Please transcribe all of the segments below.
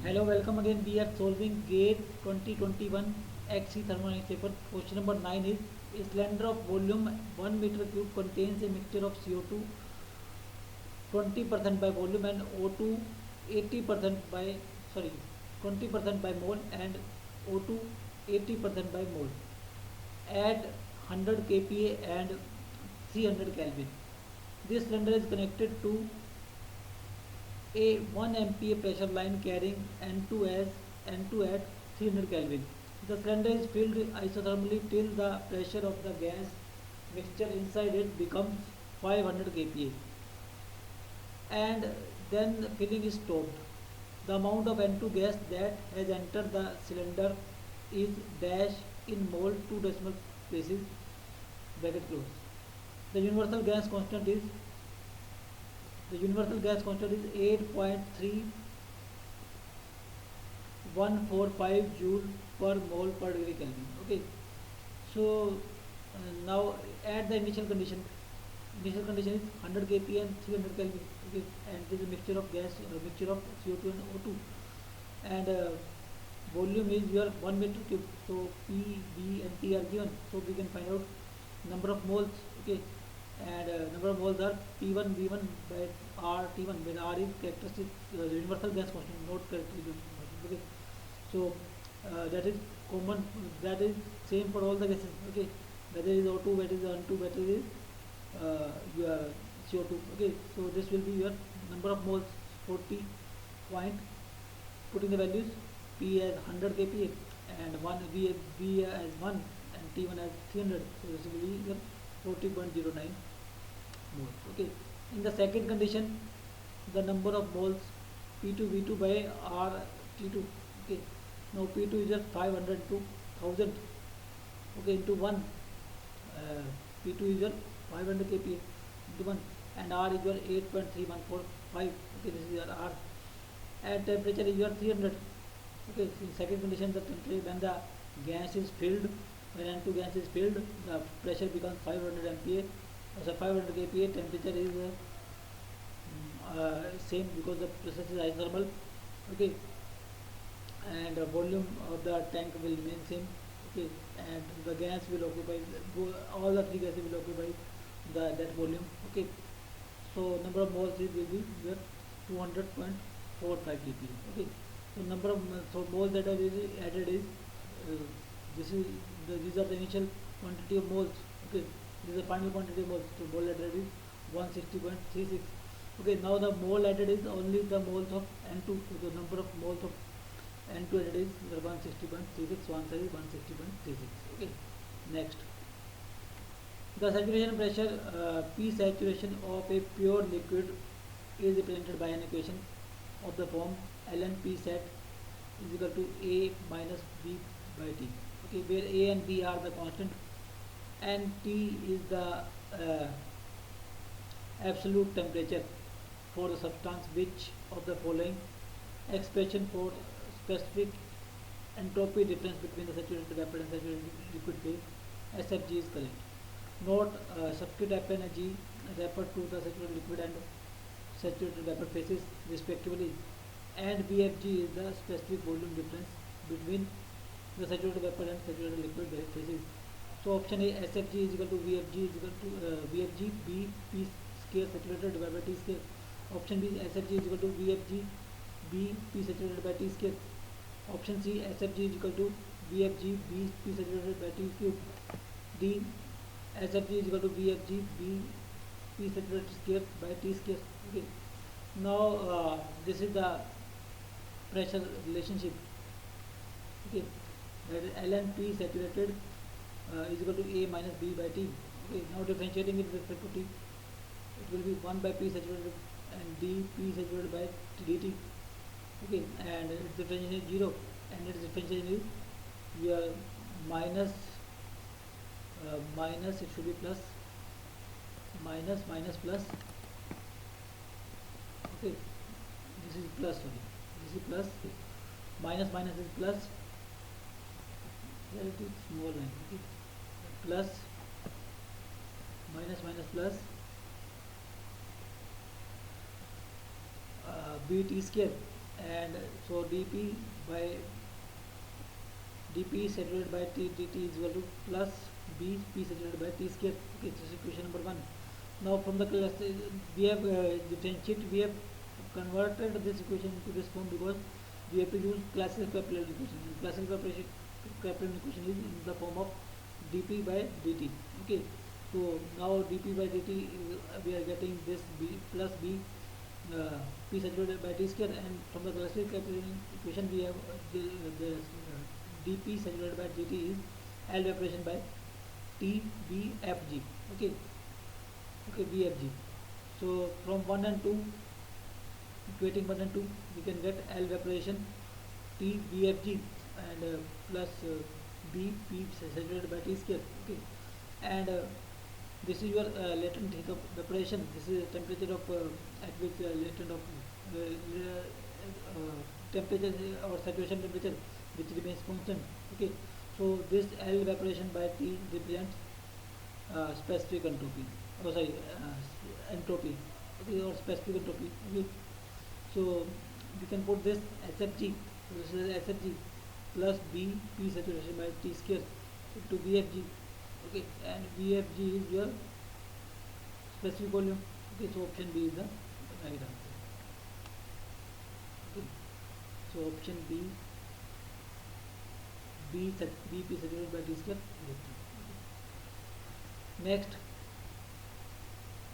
Hello, welcome again. We are solving GATE 2021 XC thermodynamics paper. Question number 9 is a cylinder of volume 1 meter cube contains a mixture of CO2 20% by volume and O2 80% by sorry 20% by mole and O2 80% by mole. Add 100 kPa and 300 Kelvin. This cylinder is connected to a 1 MPa pressure line carrying N2 at 300 Kelvin. The cylinder is filled isothermally till the pressure of the gas mixture inside it becomes 500 kPa and then filling is stopped. The amount of N2 gas that has entered the cylinder is dash in mole 2 decimal places bracket close. The universal gas constant is the universal gas constant is 8.3145 joule per mole per degree Kelvin. Okay, so now add the initial condition. Initial condition is 100 kPa and 300 Kelvin. Okay, and this is a mixture of gas, mixture of CO2 and O2, and volume is your 1 meter cube. So P, B, and T are given. So we can find out number of moles. Okay, and number of moles are P1 V1 by R T1, where R is characteristic universal gas constant, not characteristic. Okay, so that is common, that is same for all the gases. Okay, whether it is O2, whether it is N2, whether it is your CO2. Okay, so this will be your number of moles 40 point, putting the values P as 100 kPa and 1 V as 1 and T1 as 300. So this will be your 40.09 moles. Okay, in the second condition, the number of moles P2 V2 by R T2. Okay, now P2 is just 500 to 1000. Okay, into 1. P2 is your 500 kPa into 1, and R is your 8.3145. Okay, this is your R. And temperature is your 300. Okay, so in second condition, the temperature when the gas is filled, when N2 gas is filled, the pressure becomes 500 MPa. So 500 kPa, temperature is same because the process is isothermal. Okay, and volume of the tank will remain same. Okay, and the gas will occupy, all the three gases will occupy that volume. Okay, so number of moles will be your 200.45 kPa. Okay, so number of moles that are added is this is these are the initial quantity of moles. Okay, this is the final quantity of moles. So mole added is 160.36. Okay, now the mole added is only the moles of N2. So the number of moles of N2 added is 160.36. So answer is 160.36. Okay, next. The saturation pressure P saturation of a pure liquid is represented by an equation of the form ln P sat is equal to A minus B by T. Okay, where A and B are the constant and T is the absolute temperature for the substance. Which of the following expression for specific entropy difference between the saturated vapor and saturated liquid phase SFG is correct? Note substitute F and G refer to the saturated liquid and saturated vapor phases respectively, and VFG is the specific volume difference between the saturated vapor and saturated liquid phases. So option A, SFG is equal to VFG is equal to VFG B P square saturated divided by T square. Option B, SFG is equal to VFG B P saturated by T square. Option C, SFG is equal to VFG B P saturated by T cube. D, SFG is equal to VFG B P saturated square by T square. Okay, now this is the pressure relationship. Okay, that is ln P saturated is equal to A minus B by T. Okay, now differentiating it with respect to T, it will be 1 by P saturated and D P saturated by dt. Okay, and its differentiation is 0, and its differentiation is your minus minus, it should be plus, minus minus plus. Okay, this is plus, sorry, this is plus, minus minus is plus, here it is small line. Okay, plus minus minus plus B T square and so dp saturated by t dt is equal to plus b p saturated by t square. Okay, this is equation number 1. Now from the class we have differentiate, we have converted this equation into this form because we have to use classical Kaplan equation. Classical Kaplan equation is in the form of dp by dt. Okay, so now dp by dt is, we are getting this b plus b p saturated by t square, and from the classical Kaplan equation we have the dp saturated by dt is L evaporation by T B F G. Okay, okay, BFG. So from 1 and 2, equating 1 and 2, we can get L evaporation T BFG and plus B P saturated by T square. Okay, and this is your latent heat of evaporation. This is temperature of at which latent of temperature or saturation temperature which remains constant. Okay, so this L evaporation by T represents specific entropy. Oh, sorry, entropy. Okay, or specific entropy. Okay, so we can put this SFG. So this is SFG plus B P saturation by T square into VFG. Okay, and VFG is your specific volume. Okay, so option B is the right answer. Okay, so option B, BP saturated by T square. Next,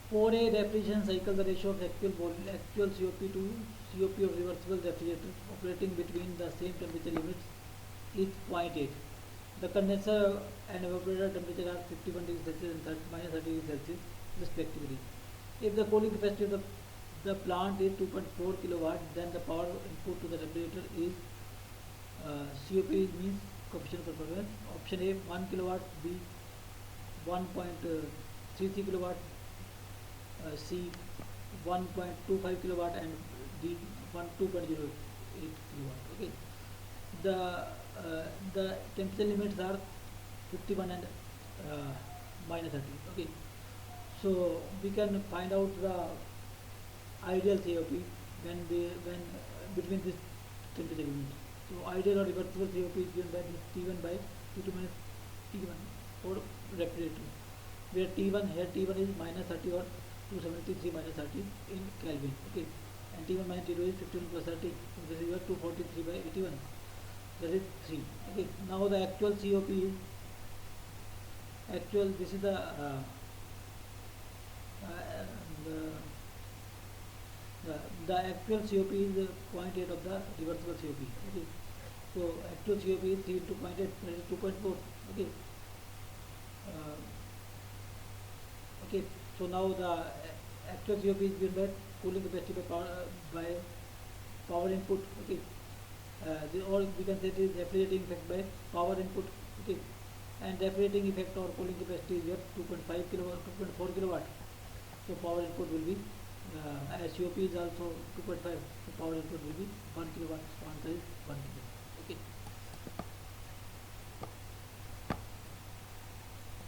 for a refrigeration cycle, the ratio of actual COP to COP of reversible refrigerator operating between the same temperature limits is 0.8. The condenser and evaporator temperature are 51 degrees Celsius and minus 30 degrees Celsius respectively. If the cooling capacity of the plant is 2.4 kilowatt, then the power input to the refrigerator is COP means coefficient of performance. Option A 1 kilowatt, B 1.33 kilowatt, C 1.25 kilowatt, and D 2.08 kilowatt. Okay, the temperature limits are 51 and minus 30. Okay, so we can find out the ideal COP when between this temperature limits. So ideal or reversible COP is given by this T1 by T2 minus T1 for refrigerator, where T1 here T1 is minus 30 or 273 minus 30 in Kelvin. Okay, and T1 minus T2 is 51 plus 30. So this is your 243 by 81. That is 3. Okay, now the actual COP is actual. This is the the actual COP is 0.8 of the reversible COP. Okay, so actual COP is 3 into 0.8, that is 2.4. Okay, uh, okay. So now the actual COP is given by cooling capacity by power input. Okay, or we can say it is refrigerating effect by power input. Okay, and refrigerating effect or cooling capacity is your 2.5 kilowatt, 2.4 kilowatt. So power input will be as COP is also 2.5. So power input will be 1 kilowatt. So answer is 1 kilowatt.